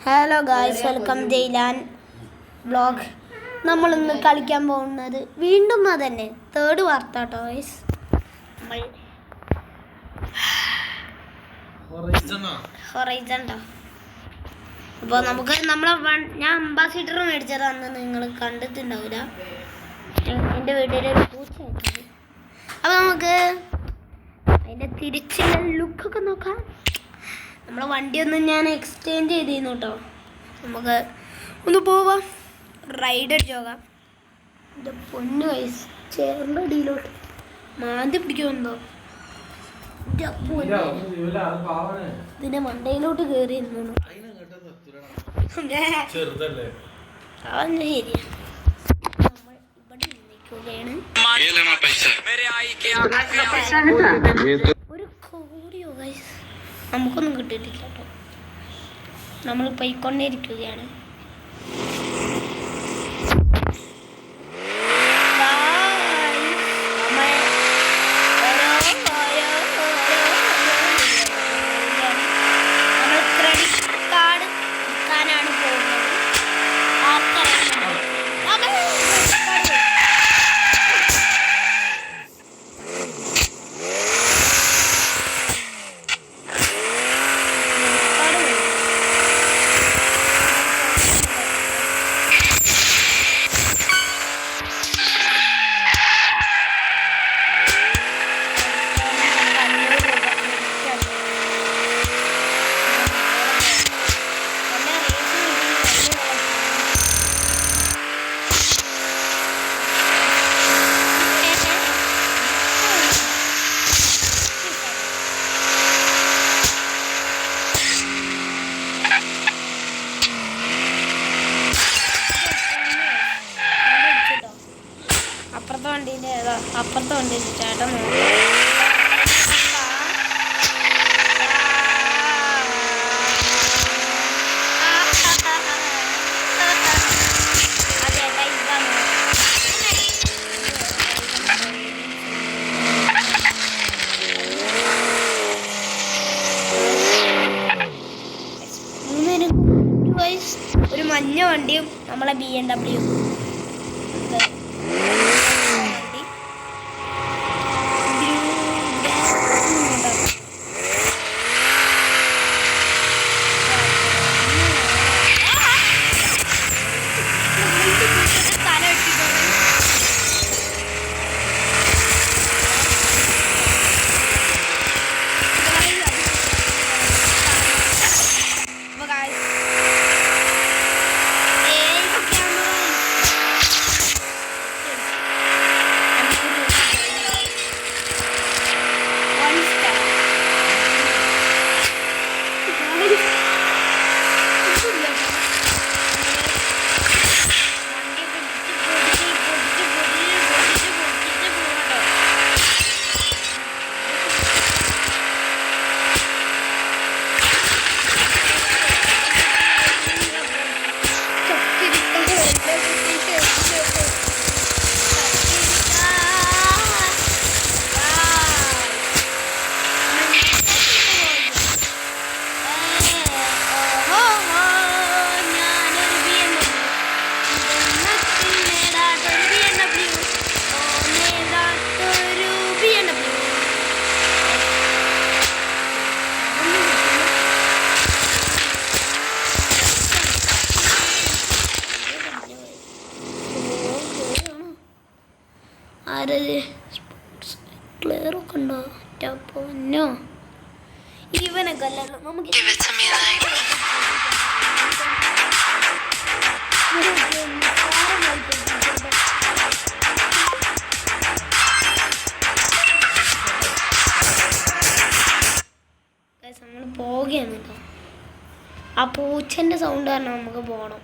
Hello guys, welcome Jailan vlog. നമ്മളിന്ന് കളിക്കാൻ പോകുന്നത് വീണ്ടും അതന്നെ തേർഡ് വാർത്ത കേട്ടോ ഗായ്സ്. നമ്മൾ ഹൊറൈസൺ ട്ടോ. അപ്പോൾ നമുക്ക് ഞാൻ അംബാസിഡർ മേടിച്ചത് അന്ന് നിങ്ങൾ കണ്ടിട്ടുണ്ടാവില്ല. എൻ്റെ വീട്ടിലൊരു പൂച്ചയുണ്ട്. അപ്പോൾ നമുക്ക് അതിൻ്റെ തിരിച്ചുള്ള ലുക്കൊക്കെ നോക്കാം. നമ്മളെ വണ്ടിയൊന്നും ഞാൻ എക്സ്ചേഞ്ച് ചെയ്തിരുന്നു കേട്ടോ. നമുക്ക് ഒന്ന് പോവാം, റൈഡ് അടിച്ച് പോകാം. എൻ്റെ പൊന്നു വയസ്സ് ചേറിൻ്റെ അടിയിലോട്ട് മാന്തി പിടിക്കുമെന്തോ. ഇതിൻ്റെ മണ്ടയിലോട്ട് കയറി ഇരുന്നു. അതൊന്നും ശരിയാ. നമ്മൾ ഇവിടെ നിൽക്കുകയാണ്. ഒരു കോടിയോ ഗൈസ് നമുക്കൊന്നും കിട്ടിയിട്ടില്ല കേട്ടോ. നമ്മൾ പോയിക്കൊണ്ടേയിരിക്കുകയാണ്. നമ്മൾ ക്രെഡിറ്റ് കാർഡ് എടുക്കാനാണ് പോകുന്നത്. അപ്പുറത്തെ വണ്ടിയിൽ ചേട്ടൻ ഒരു മഞ്ഞ വണ്ടിയും നമ്മളെ BMW. ക്ലിയറൊക്കെ ഉണ്ടോ? പൊന്നോ, ഇവനൊക്കെ അല്ലല്ലോ നമുക്ക്. നമ്മൾ പോവുകയാണ് കേട്ടോ. ആ പൂച്ചൻ്റെ സൗണ്ട് കാരണം നമുക്ക് പോകണം.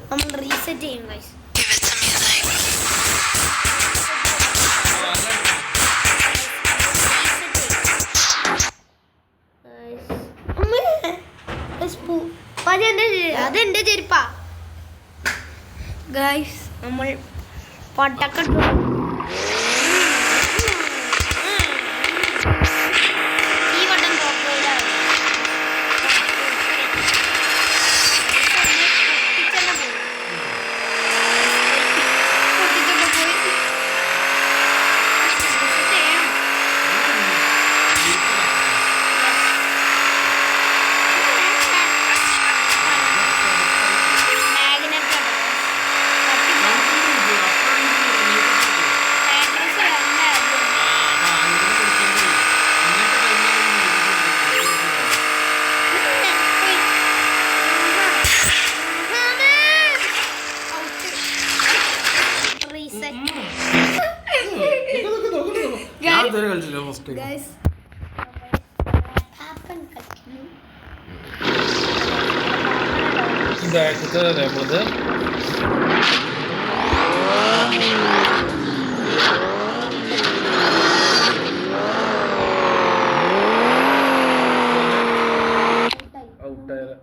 നമ്മൾ റീസെറ്റ് ചെയ്യും ഗൈസ്. അതെന്റെ ചെരുപ്പാ ഗൈസ്. നമ്മൾ പട്ടക്കെട്ടു ഈ വട്ടം തോക്കയിലാണ്.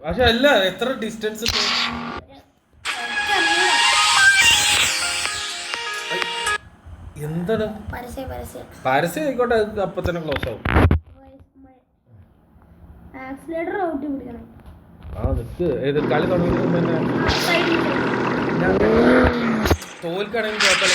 പക്ഷെ അല്ല, എത്ര ഡിസ്റ്റൻസ് എന്താണ് പരസ്യം ആയിക്കോട്ടെ, അപ്പൊ തന്നെ ക്ലോസ് ആവും. ഏത് കളി തുടങ്ങുന്നതിന് തന്നെ തോൽക്കാണെങ്കിൽ കുഴപ്പമില്ല.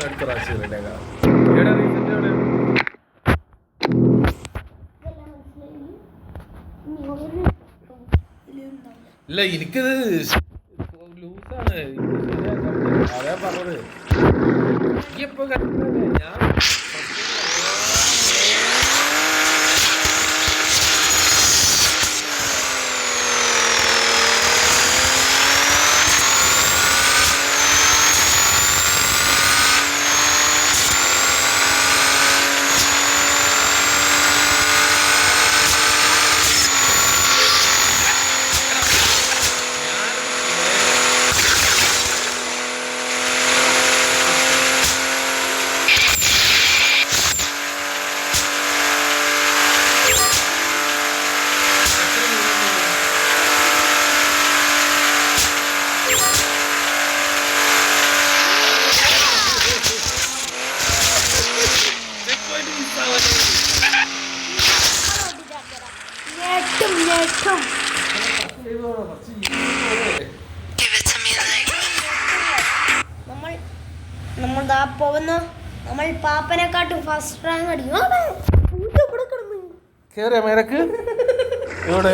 അടുത്ത പ്രാവശ്യം ഇല്ല, എനിക്കിത് ലൂസാണ്. അതാ പറഞ്ഞത്. ഇപ്പൊ ഞാൻ നമ്മളിതാ പോകുന്ന നമ്മൾ പാപ്പനെക്കാട്ടും ഫസ്റ്റ് റാങ്ക് അടിക്കും. കേറിയ മേലക്ക് ഇവിടെ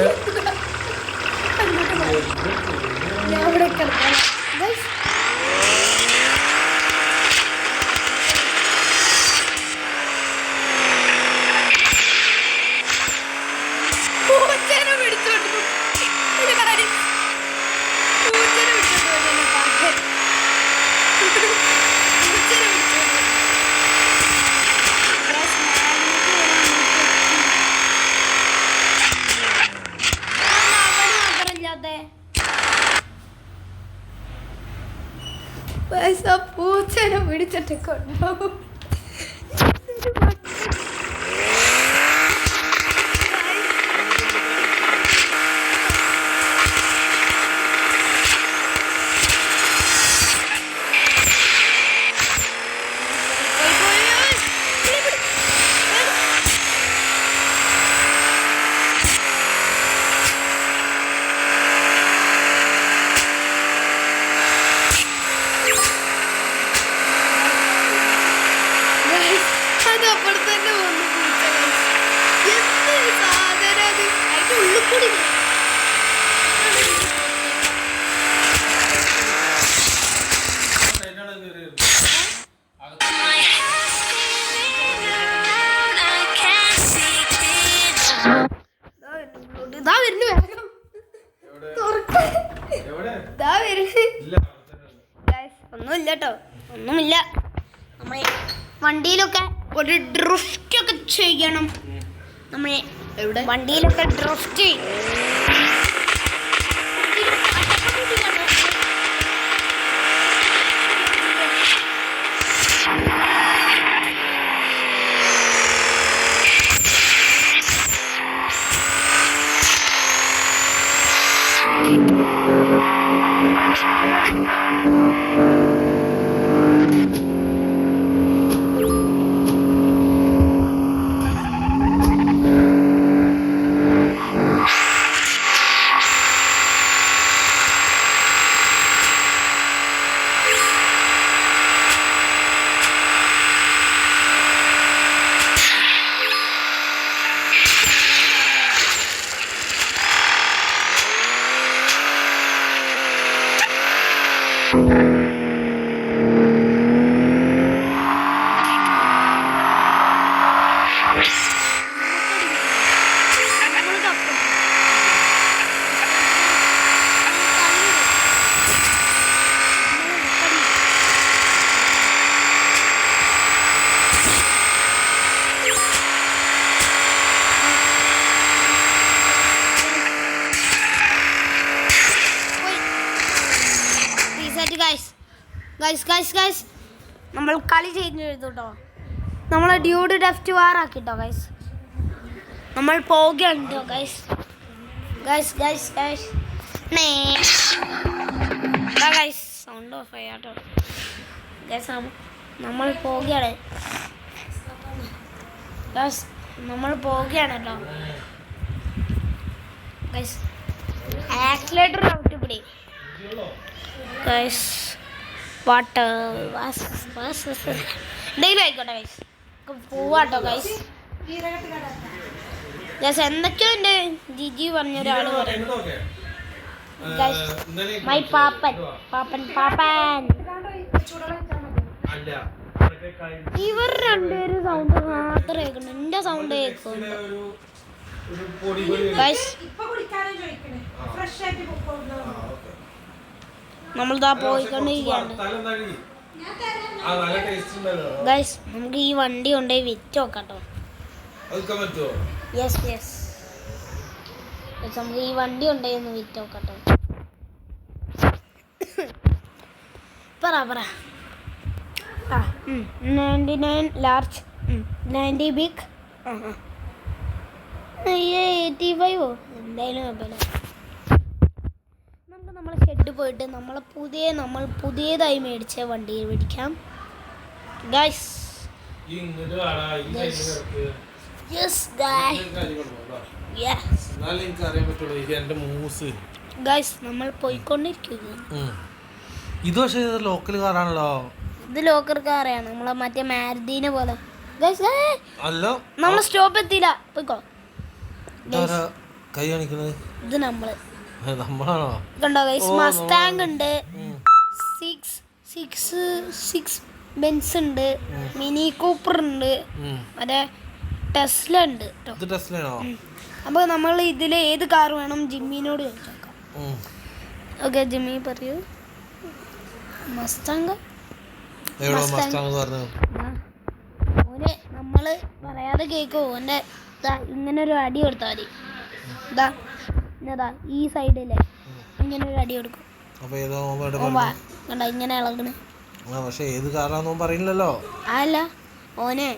പൂച്ചനെ പിടിച്ചിട്ട് കൊണ്ടുപോകും. ദാ വരുന്നു വേഗം. തുറക്ക്. ദാ വരുന്നു. Guys, ഒന്നുമില്ല കേട്ടോ, ഒന്നുമില്ല. നമ്മളെ വണ്ടിയിലൊക്കെ ഒരു ഡ്രിഫ്റ്റ് ഒക്കെ ചെയ്യണം. നമ്മളെ വണ്ടിയിലൊക്കെ ഡ്രിഫ്റ്റ് ചെയ്യും. ഗൈസ് നമ്മൾ കളി ചെയ്തെഴുതു കേട്ടോ. നമ്മളെ ഡ്യൂഡ് ഡെഫ്റ്റ് വാറാക്കിട്ടോ ഗൈസ്. നമ്മൾ പോവുകയാണ് കേട്ടോ ഗൈസ്. സൗണ്ട് ഓഫ് ചെയ്യാട്ടോ ഗൈസ്. നമ്മൾ പോവുകയാണ് ഗൈസ്. നമ്മൾ പോവുകയാണ് കേട്ടോ ഗൈസ്. ആക്സിലേറ്റർ ഔട്ട് പിടി ഗൈസ്. വാട്ടർ എന്തെങ്കിലും ആയിക്കോട്ടെ ഗൈസ്. പോവാട്ടോ ഗൈസ്. ഗൈസ് എന്തൊക്കെയോ ഉണ്ട് ജിജി പറഞ്ഞ ഒരാൾ പറയുന്നു ഗൈസ്. മൈ പാപ്പൻ. ഇവർ രണ്ടുപേരും സൗണ്ട് മാത്രം കേൾക്കുന്നു. എന്റെ സൗണ്ട് കേൾക്കുന്നു ഗൈസ്. നമ്മളിതാ പോയിക്കൊണ്ടിരിക്കുകയാണ് ഗൈസ്. നമുക്ക് ഈ വണ്ടി കൊണ്ടുപോയി വിറ്റ് നോക്കാട്ടോ. യെസ് നമുക്ക് ഈ വണ്ടി കൊണ്ടുപോയി ഒന്ന് വിറ്റ് നോക്കാട്ടോ. പറ 99 ലാർജ്, 90 ബിഗ്, 85 എന്തായാലും കുഴപ്പമില്ല. നമുക്ക് നമ്മളെ ഷെഡ് പോയിട്ട് നമ്മൾ പുതിയതായി മേടിച്ച വണ്ടിയിൽ മേടിക്കാം ഗൈസ്. ഗൈസ് നമ്മൾ പോയിക്കൊണ്ടിരിക്കുക. ഇത് പക്ഷേ ലോക്കൽ കാറാണല്ലോ. ഇത് ലോക്കൽ കാറാണ്. നമ്മളെ മറ്റേ മാരുതീനെ പോലെ. നമ്മൾ സ്റ്റോപ്പ് എത്തിയില്ല. പോയിക്കോ. കൈ കാണിക്കുന്നത് ഇത് നമ്മളാണോ? കണ്ടോ ഗൈസ്. മസ്താങ് ഉണ്ട്, 6 ബെൻസ് ഉണ്ട്, മിനി കൂപ്പർ ഉണ്ട്, മറ്റേ ടെസ്ല ഉണ്ട്. അപ്പൊ നമ്മൾ ഇതിൽ ഏത് കാർ വേണം ജിമ്മിനോട് ചോദിച്ചേക്കാം. ഓക്കെ ജിമ്മി പറയൂ. മസ്താങ് ഓനെ നമ്മള് പറയാതെ കേക്കോ. ഓന്റെ ഇങ്ങനെ ഒരു അടി കൊടുത്താൽ മതി. ഈ സൈഡിലെ ഇങ്ങനെ ഒരു അടി കൊടുക്കും. കണ്ടോ ഇങ്ങനെ ഇളകണ്. അല്ല ഓനെ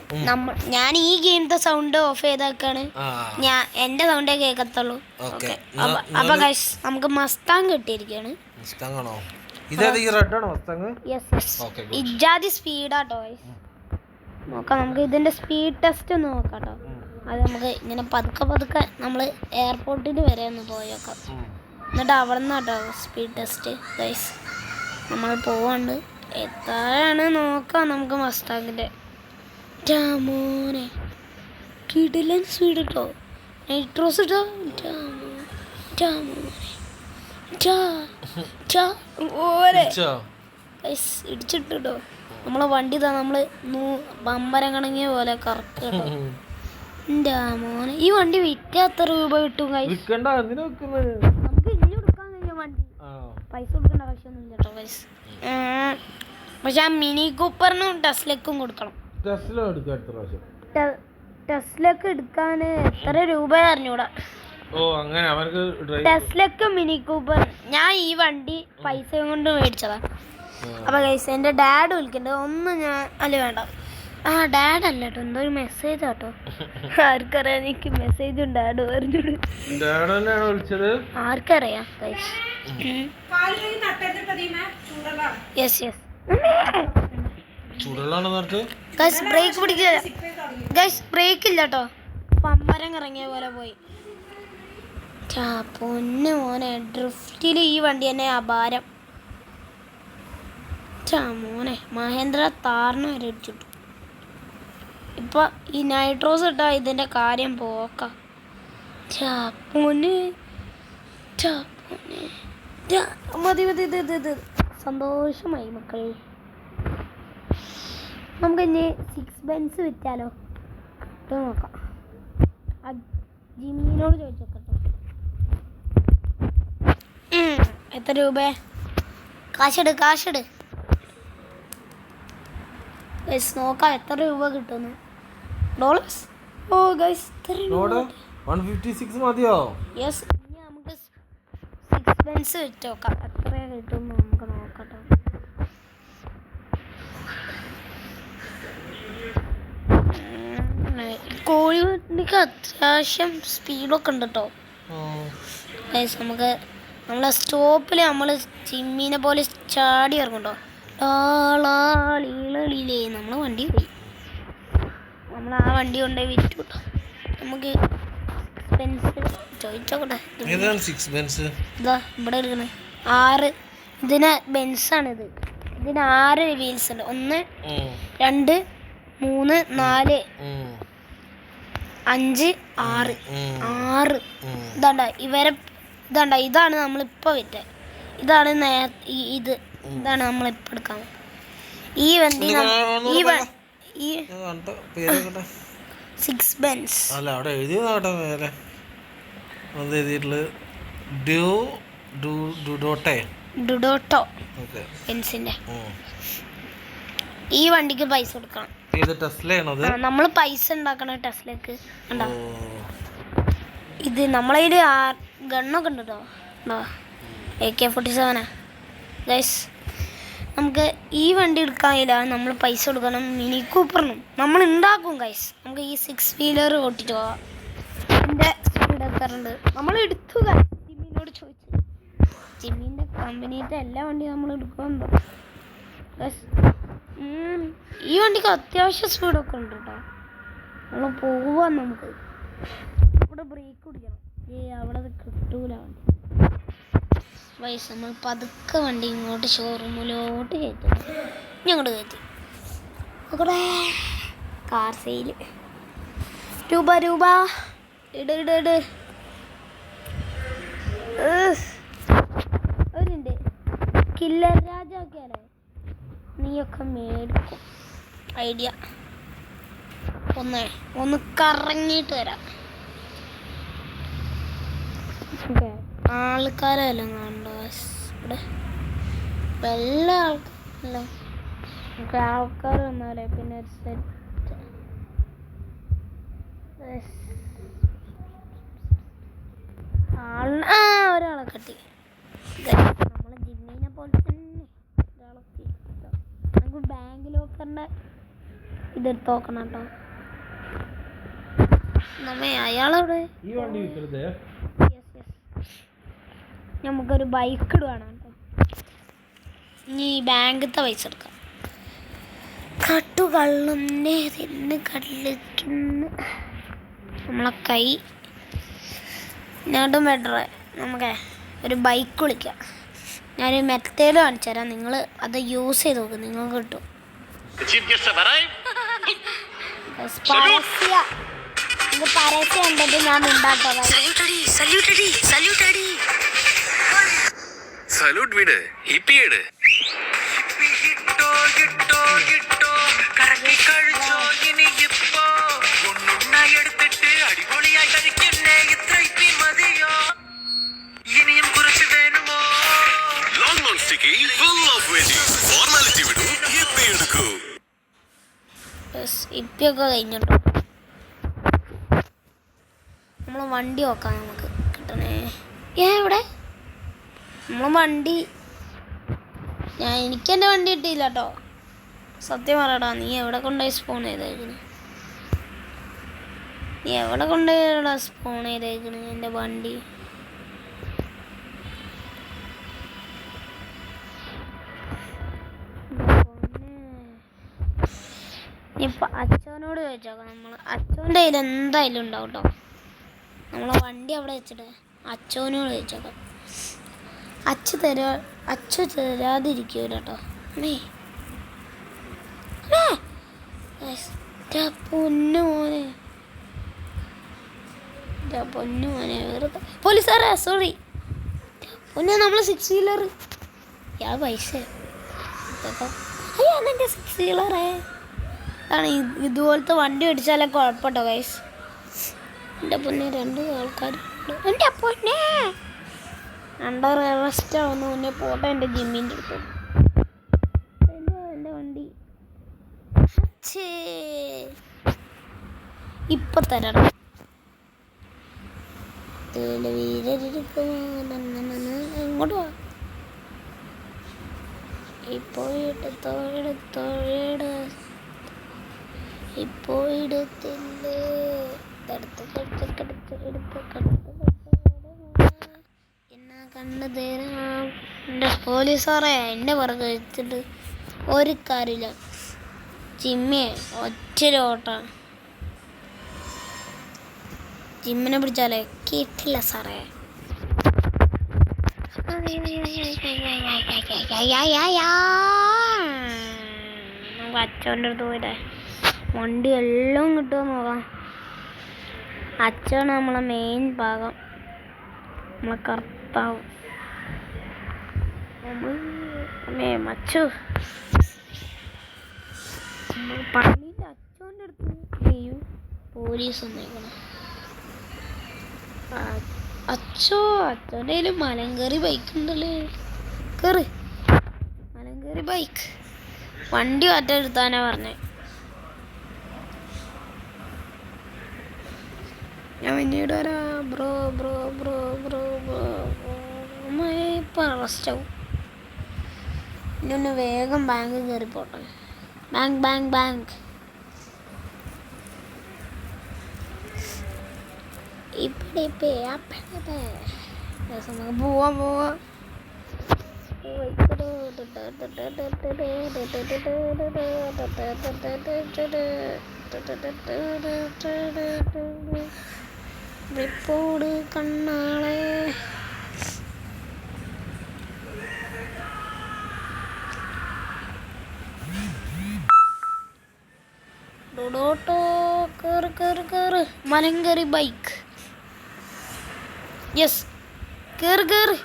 ഞാൻ ഈ ഗെയിമത്തെ സൗണ്ട് ഓഫ് ചെയ്താക്കാണ്. ഞാൻ എന്റെ സൗണ്ടേ കേക്കത്തുള്ളൂ. അപ്പൊ ഗൈസ് നമുക്ക് മസ്താങ് കിട്ടിയിരിക്കാണ്. ഇജാതി സ്പീഡാട്ടോ ഗൈസ്. നോക്കാം നമുക്ക് ഇതിന്റെ സ്പീഡ് ടെസ്റ്റ് ഒന്ന് നോക്കാട്ടോ. അത് നമുക്ക് ഇങ്ങനെ പതുക്കെ നമ്മൾ എയർപോർട്ടിൽ വരെ ഒന്ന് പോയേക്കാം. എന്നിട്ട് അവിടെ നിന്നാട്ടോ സ്പീഡ് ടെസ്റ്റ് ഗൈസ്. നമ്മൾ പോവാണ്ട് എത്രയാണ് നോക്കാം നമുക്ക് മസ്താങ്ങിൻ്റെ. മോനെ കിടിലൻ സ്പീഡ് കേട്ടോ. നൈട്രോസ് ഇട്ടോ. ഇടിച്ചിട്ടോ നമ്മളെ വണ്ടി നമ്മള് ബമ്പരം കണങ്ങിയ പോലെ കറക്ക കേട്ടോ. എൻ്റെ മോനെ ഈ വണ്ടി വിറ്റാ എത്ര രൂപ കിട്ടും guys? വിൽക്കണ്ട, എന്തിനാ വെക്കുന്നത്? നമുക്ക് ഇനി കൊടുക്കാൻ കഴിയും വണ്ടി, പൈസ കൊടുക്കേണ്ട ആവശ്യമൊന്നുമില്ല കേട്ടോ guys. പക്ഷെ ആ മിനി കൂപ്പറിനും ടെസ്ലക്കും കൊടുക്കണം. ടെസ്ല എടുക്കാം അടുത്ത പ്രാവശ്യം. ടെസ്ലക്ക് എടുക്കാൻ എത്ര രൂപ അറിഞ്ഞൂടാ. ഓ അങ്ങനെ അവർക്ക് ടെസ്ലക്ക് മിനി കൂപ്പർ ഞാൻ ഈ വണ്ടി പൈസ കൊണ്ട് മേടിച്ചതാ. അപ്പൊ ഗൈസ് എൻ്റെ ഡാഡ് വിളിക്കണ്ടത് ഒന്ന് ഞാൻ അല്ല വേണ്ട ആ ഡാഡ് അല്ല കേട്ടോ, എന്തോ ഒരു മെസ്സേജ് ആട്ടോ. ആർക്കറിയാം, എനിക്ക് മെസ്സേജും ഡാഡ് പറഞ്ഞോട് ആർക്കറിയാം guys. Yes yes guys brake പിടിക്കുക ഗൈസ്, ബ്രേക്ക് ഇല്ല കേട്ടോ, പമ്പരം കറങ്ങിയ പോലെ പോയി. പൊന്നു മോനെ ഡ്രിഫ്റ്റിൽ ഈ വണ്ടി തന്നെ അപാരം. മോനെ മഹേന്ദ്ര താറിന് വരെ അടിച്ചിട്ടു. ഇപ്പൊ ഈ നൈട്രോസ് ഇട്ടാ ഇതിന്റെ കാര്യം പോക്ക. മതി മതി ഇത് സന്തോഷമായി മക്കൾ. നമുക്ക് ഇനി 6 ബെൻസ് വിറ്റാലോ? നോക്കാം, ജിമ്മിനോട് ചോദിച്ചോക്കട്ടെ എത്ര രൂപ. കാശിട് ഗൈസ്, നോക്കാം എത്ര രൂപ കിട്ടുന്നു. ഡോളേഴ്സ്. ഓ ഗൈസ് 156 മതിയോ? യെസ്, ഇനി നമുക്ക് 6 ബെൻസ് വെച്ച് നോക്കാം എത്ര കിട്ടുമെന്ന് നമുക്ക് നോക്കട്ടെ. കോഴിവണ്ടിക്ക് അത്യാവശ്യം സ്പീഡൊക്കെ ഉണ്ട് കേട്ടോ ഗൈസ്. നമുക്ക് നമ്മളെ സ്റ്റോപ്പിൽ നമ്മൾ ചിമ്മിനെ പോലെ ചാടി ഇറങ്ങുണ്ടോ, ലീളീലേ നമ്മൾ വണ്ടി പോയി. നമ്മൾ ആ വണ്ടി കൊണ്ടുപോയി വിറ്റു കേട്ടോ. നമുക്ക് ചോദിച്ചോക്കട്ടെ, ഇതാ ഇവിടെ എടുക്കണേ 6. ഇതിന് ബെൻസാണിത്. ഇതിന് 6 വീൽസ് ഉണ്ട്. 1 2 3 4 5 6. ഇതാണ് നമ്മളിപ്പോൾ വിറ്റത്. ഇതാണ് ഇതാണ് നമ്മളിപ്പോൾ എടുക്കാൻ ഈ വണ്ടി. 6 ബെൻസ് അല്ല അവിടെ എഴുതിയതാട്ടോ മേലെ ഡുഡോട്ടോ ബെൻസിന്റെ. ഈ വണ്ടിക്ക് പൈസ കൊടുക്കണം. നമ്മൾ പൈസ ഉണ്ടാക്കണ ടെസ്ലക്ക് ഉണ്ടാവും. ഇത് നമ്മളതിൽ ഗണ്ണൊക്കെ ഉണ്ട് കേട്ടോ, AK-47 ഗൈസ്. നമുക്ക് ഈ വണ്ടി എടുക്കാനില്ല, നമ്മൾ പൈസ കൊടുക്കണം. മിനി കൂപ്പറിനും നമ്മൾ ഉണ്ടാക്കും ഗൈസ്. നമുക്ക് ഈ 6 വീലർ ഓട്ടിട്ട് പോവാം. എൻ്റെ സ്പീഡ് എത്താറുണ്ട് നമ്മൾ എടുത്തു. ജിമ്മിനോട് ചോദിച്ചു, ജിമ്മിൻ്റെ കമ്പനിയുടെ എല്ലാ വണ്ടിയും നമ്മൾ എടുക്കുന്നുണ്ടോ ഗൈസ്. ഈ വണ്ടിക്ക് അത്യാവശ്യം സ്പീഡൊക്കെ ഉണ്ട് കേട്ടോ. നമ്മൾ പോവാൻ നമുക്ക് ഇവിടെ ബ്രേക്ക് പിടിക്കണം. അവിടെ കിട്ടൂല വണ്ടി വൈസ്. നമ്മൾ പതുക്കെ വണ്ടി ഇങ്ങോട്ട് ഷോറൂമിലോട്ട് കയറ്റും. ഇനി അങ്ങോട്ട് കയറ്റി അവിടെ കാർ സെയിൽ രൂപ ഇട് ഒരുണ്ട് കില്ലർ രാജാക്കിയാലേ നീയൊക്കെ മേടിക്കും. ഐഡിയ ഒന്ന് കറങ്ങിയിട്ട് വരാം. ആൾക്കാരെല്ലാം കണ്ടോ ഇവിടെ? എല്ലാ ആൾക്കാരല്ല, നമുക്ക് ആൾക്കാർ വന്നാലേ പിന്നെ ഒരു സെറ്റ്. ഒരാളെ കട്ടി. നമ്മളെ ജിമ്മിനെ പോലെ തന്നെ ഒരാളെ നമുക്ക് ബാങ്ക് ലോക്കറിൻ്റെ ഇതെടുത്ത് നോക്കണം കേട്ടോ. അയാളവിടെ നമുക്കൊരു ബൈക്ക് ഇടുവാണ് കേട്ടോ. ഇനി ബാങ്കിലത്തെ പൈസ എടുക്കാം. കട്ടുകള്ളുന്നേ തിന്ന് കള്ളിക്കുന്നു നമ്മളെ കൈ. ഞാണ്ടും ബെറ്റർ നമുക്ക് ഒരു ബൈക്ക് വിളിക്കാം. ഞാനൊരു മെത്തേഡ് കാണിച്ചു തരാം, നിങ്ങൾ അത് യൂസ് ചെയ്ത് നോക്കും, നിങ്ങൾക്ക് കിട്ടും. പരസ്യം ഉണ്ടെങ്കിൽ ഞാൻ ഉണ്ടാക്കാം. സല്യൂട്ട് വിട്, ഹിപ്പി ഇട്. കറങ്ങി കഴിച്ചോ ഇനി ഇപ്പോ ഒന്നുണ്ണ എടുത്തിട്ട് ഇപ്പൊക്കെ കഴിഞ്ഞിട്ടോ. നമ്മൾ വണ്ടി നോക്കാം നമുക്ക് കിട്ടണേ. ഇവിടെ നമ്മൾ വണ്ടി എനിക്കെൻ്റെ വണ്ടി കിട്ടിയില്ല കേട്ടോ. സത്യം പറയടാ, നീ എവിടെ കൊണ്ടുപോയി സ്പോൺ ചെയ്തേക്കണ്? നീ എവിടെ കൊണ്ടുപോയിടാ സ്പോൺ ചെയ്തേക്കണ് എൻ്റെ വണ്ടി? ഇപ്പം അച്ഛനോട് ചോദിച്ചോക്കാം. അച്ഛൻ്റെ കയ്യിൽ എന്തായാലും ഉണ്ടാവും കേട്ടോ. നമ്മളെ വണ്ടി അവിടെ വെച്ചിട്ട് അച്ഛനോട് ചോദിച്ചോക്കാം. അച്ഛ തരാതിരിക്കൂല കേട്ടോ. പൊന്നു മോനെ വെറുതെ പോലീസുകാരാ, സോറി പൊന്നെ. നമ്മൾ 6 വീലർ പൈസ അയ്യോ എൻ്റെ 6 വീലറേ. അതാണ് ഇതുപോലത്തെ വണ്ടി മേടിച്ചാലേ കുഴപ്പട്ടോ ഗൈസ്. എൻ്റെ പൊന്നെ 2 ആൾക്കാരുണ്ട്. എൻ്റെ പൊന്നെ അണ്ടർ അറസ്റ്റ് ആവുന്ന മുന്നേ പോട്ടെ എൻ്റെ ജിമ്മിൻ്റെ അടുത്ത്. എൻ്റെ വണ്ടി ഇപ്പൊ തരണം. എങ്ങോട്ട് പോവാ? ഇപ്പോ എടുത്തില്ലേ. എന്നാ കണ്ണു തരാം. എൻ്റെ പോലീസുകാരെ എൻ്റെ പുറകെ വെച്ചിട്ട് ഒരു കാര്യമില്ല. ജിമ്മിയെ ഒറ്റ ജിമ്മിനെ പിടിച്ചാലേ കിട്ടില്ല സാറേ. നമുക്ക് അച്ഛൻ്റെ അടുത്ത് പോയിട്ടേ വണ്ടി എല്ലാം കിട്ടുമെന്ന് നോക്കാം. അച്ഛനാണ് നമ്മളെ മെയിൻ ഭാഗം, നമ്മളെ കർത്താവ്. മച്ചു പള്ളിൻ്റെ അച്ഛൻ്റെ അടുത്ത് പോലീസ് വന്നേക്കണം. അച്ഛൻ്റെ കയ്യിൽ മലങ്കറി ബൈക്ക് ഉണ്ടല്ലേ. കയറി മലങ്കറി ബൈക്ക്. വണ്ടി മാറ്റെടുത്താനാ പറഞ്ഞേ. ഞാൻ പിന്നീട് വരാം. ബ്രോ ഇപ്പം അറസ്റ്റ് ആവും. ഇനി ഒന്ന് വേഗം ബാങ്ക് കയറി പോട്ടെ. ബാങ്ക് ഇപ്പഴേ നമുക്ക് പോവാം. റിപ്പോർട്ട് കണ്ണാളെ. കേറ് മലങ്കറി ബൈക്ക്. യെസ് കേറ്.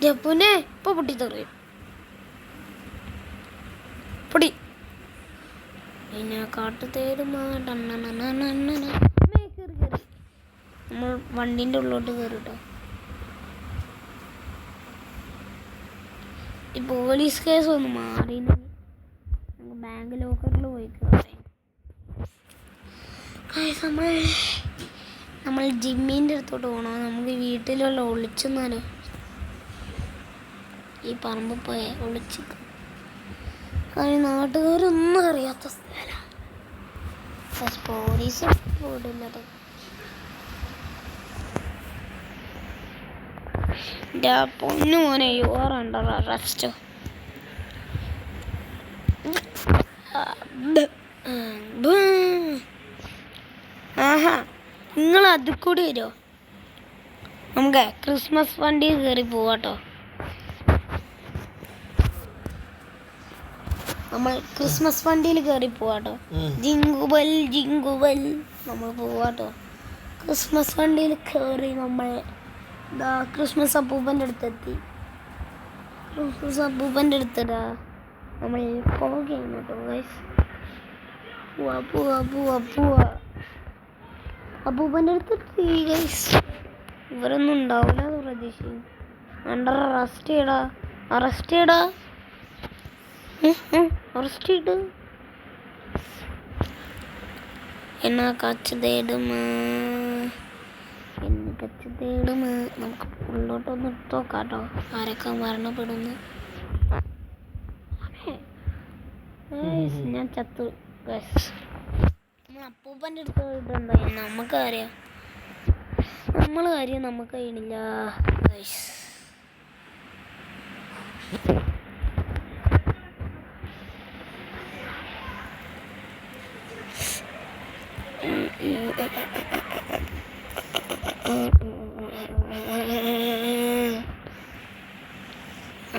ജപ്പുനെ ഇപ്പൊ പൊട്ടിത്തെറിയും. പൊടി പിന്നെ കാട്ടുതേരുമാ. നമ്മൾ വണ്ടിൻ്റെ ഉള്ളിലോട്ട് കയറിട്ടോ. ഈ പോലീസ് കേസ് ഒന്ന് മാറി നമുക്ക് ബാങ്ക് ലോക്കറിൽ പോയി കയറാം. നമ്മൾ ജിമ്മിൻ്റെ അടുത്തോട്ട് പോകണം. നമുക്ക് വീട്ടിലുള്ള ഒളിച്ചെന്നാലോ ഈ പറമ്പ് പോയ ഒളിച്ച്. കാരണം നാട്ടുകാരൊന്നും അറിയാത്ത സ്ഥലമാണ്. പോലീസ് പോയിട്ടില്ലത്. എൻ്റെ പൊന്നു മോനെ യു ആർ അണ്ടർ അറസ്റ്റ്. ആഹാ നിങ്ങൾ അതിൽ കൂടി വരുമോ? നമുക്ക് ക്രിസ്മസ് വണ്ടി കയറി പോവാട്ടോ. നമ്മൾ ക്രിസ്മസ് വണ്ടിയിൽ കയറി പോവാട്ടോ. ജിങ്കുബൽ നമ്മൾ പോവാട്ടോ. ക്രിസ്മസ് വണ്ടിയിൽ കയറി നമ്മൾ ക്രിസ്മസ് അപ്പൂപ്പൻ്റെ അടുത്തെത്തി. ക്രിസ്മസ് അപ്പൂപ്പൻ്റെ അടുത്തടാ നമ്മൾ പോവുകയാണ് കേട്ടോ ഗൈസ്. അപ്പൂപ്പൻ്റെ അടുത്ത് ഗൈസ് ഇവരൊന്നും ഉണ്ടാവില്ല എന്ന് പ്രതീക്ഷിക്കുന്നു. അണ്ടർ അറസ്റ്റ് ചെയ്യടാ, അറസ്റ്റ് ചെയ്യടാ, അറസ്റ്റ് ചെയ്ത് എന്നാ കച്ച് തേടും നമുക്ക് ഉള്ളോട്ടൊന്ന് ഇട്ട് നോക്കാട്ടോ ആരൊക്കെ മരണപ്പെടുന്നു. ഞാൻ ചത്തു. അപ്പൂപ്പൻ്റെ അടുത്ത് ഇട്ടുണ്ടോ നമുക്കറിയാം, നമ്മളെ കാര്യം നമുക്ക് കഴിയണില്ല.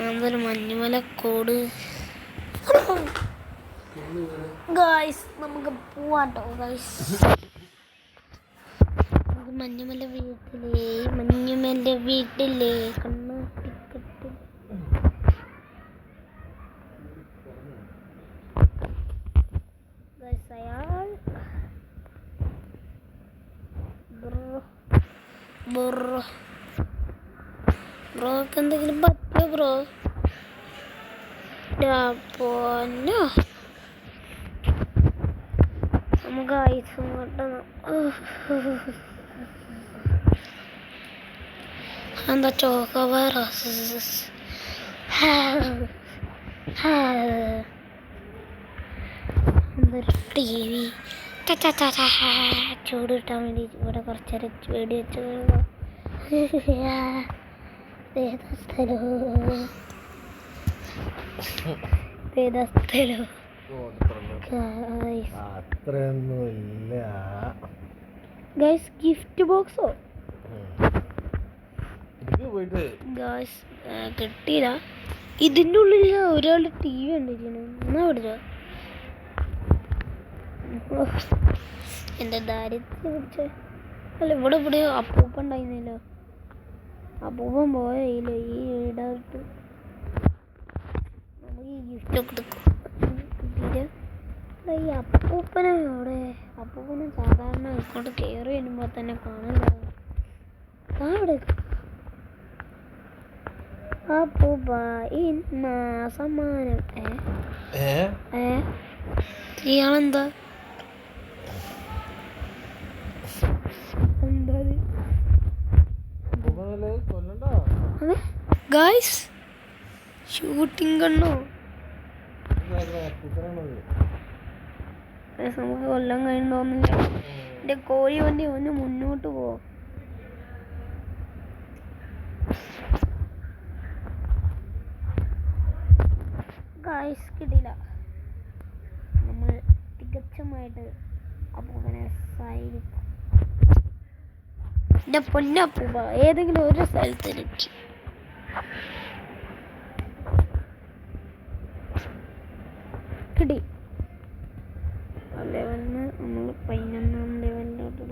അതൊരു മഞ്ഞുമലക്കോട് ഗായ്സ്, നമുക്ക് പോവാട്ടോ ഗായ്സ്. മഞ്ഞുമല വീട്ടിലേ കണ്ണ് ടിക്കറ്റ് ഗായ്സ്. അയാൾ ബ്രോക്ക് എന്തെങ്കിലും പറ്റിയോ ബ്രോ? പോന്നോ നമുക്ക് ഐസും കിട്ടണം. എന്താ ചോക്കോബാർ ടി വി ചൂട് കിട്ടാൻ വേണ്ടി ഇവിടെ കുറച്ചേരം വെടി വെച്ച് ഗൈസ് ഗിഫ്റ്റ് ബോക്സോ ഗൈസ് കിട്ടിയില്ല. ഇതിൻ്റെ ഉള്ളിൽ ഒരാളുടെ ടി വി ഉണ്ടിരിക്കുന്നു. എന്നാ വിടുക എൻ്റെ ദാരിദ്ര്യം പിടിച്ച അല്ല. ഇവിടെ അപ്പൂപ്പ ഉണ്ടായിരുന്നല്ലോ, അപ്പൂപ്പൻ പോയില്ല. ഈ വീടകത്ത് നമുക്ക് ഈ ഗിഫ്റ്റൊക്കെ എടുക്കും. ഈ അപ്പൂപ്പനെ അവിടെ അപ്പൂപ്പനെ സാധാരണ ഇങ്ങോട്ട് കയറി വരുമ്പോൾ തന്നെ കാണാൻ അവിടെ അപ്പൂപ്പ ഇന്ന സമ്മാനം. ഇയാളെന്താ ഗായ്സ് ഷൂട്ടിംഗ് കണ്ടോ? നമുക്ക് കൊല്ലം കഴിഞ്ഞോന്നില്ല. എൻ്റെ കോഴി വണ്ടി ഒന്ന് മുന്നോട്ട് പോവാം. ഗായ്സ് കിട്ടില്ല. നമ്മൾ തികച്ചുമായിട്ട് അപ്പൂപ്പനെ സഹായിക്കും. എൻ്റെ പൊന്നപ്പൂപ്പ ഏതെങ്കിലും ഒരു സ്ഥലത്ത് എനിക്ക് കിട്ടി. ലെവലിന് നമ്മൾ 11-ാം ലെവലിലോട്ട്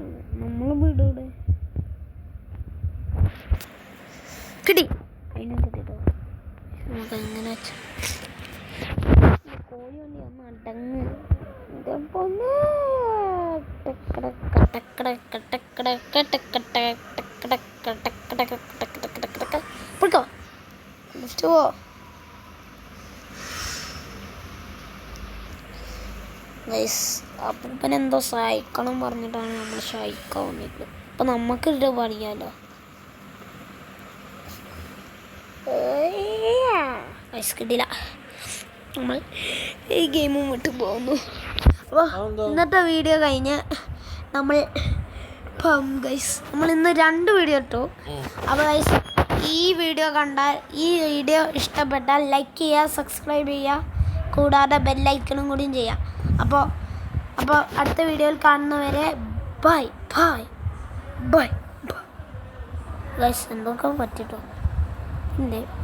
നമ്മൾ വീടൂടെ കിട്ടി. അതിനും കിട്ടിട്ടോ. നമുക്ക് എങ്ങനെ കോഴി വണ്ടി ഒന്ന് അടങ്ങ്. അപ്പൂപ്പൻ എന്തോ സഹായിക്കണം പറഞ്ഞിട്ടാണ് നമ്മൾ സഹായിക്കാൻ വന്നിട്ട്. അപ്പം നമുക്കിട്ട് പണിയാലോ. ഐസ് കിട്ടില്ല. നമ്മൾ ഈ ഗെയിമും വിട്ട് പോകുന്നു. അപ്പോൾ ഇന്നത്തെ വീഡിയോ കഴിഞ്ഞ് നമ്മൾ ഇന്ന് 2 വീഡിയോ ഇട്ടു. അപ്പോൾ ഗൈസ് ഈ വീഡിയോ കണ്ടാൽ, ഈ വീഡിയോ ഇഷ്ടപ്പെട്ടാൽ ലൈക്ക് ചെയ്യുക, സബ്സ്ക്രൈബ് ചെയ്യുക, കൂടാതെ ബെല്ലൈക്കണും കൂടിയും ചെയ്യാം. അപ്പോൾ അടുത്ത വീഡിയോയിൽ കാണുന്നവരെ bye bye bye bye guys. എന്തൊക്കെ പറ്റിട്ടോ.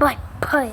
Bye bye.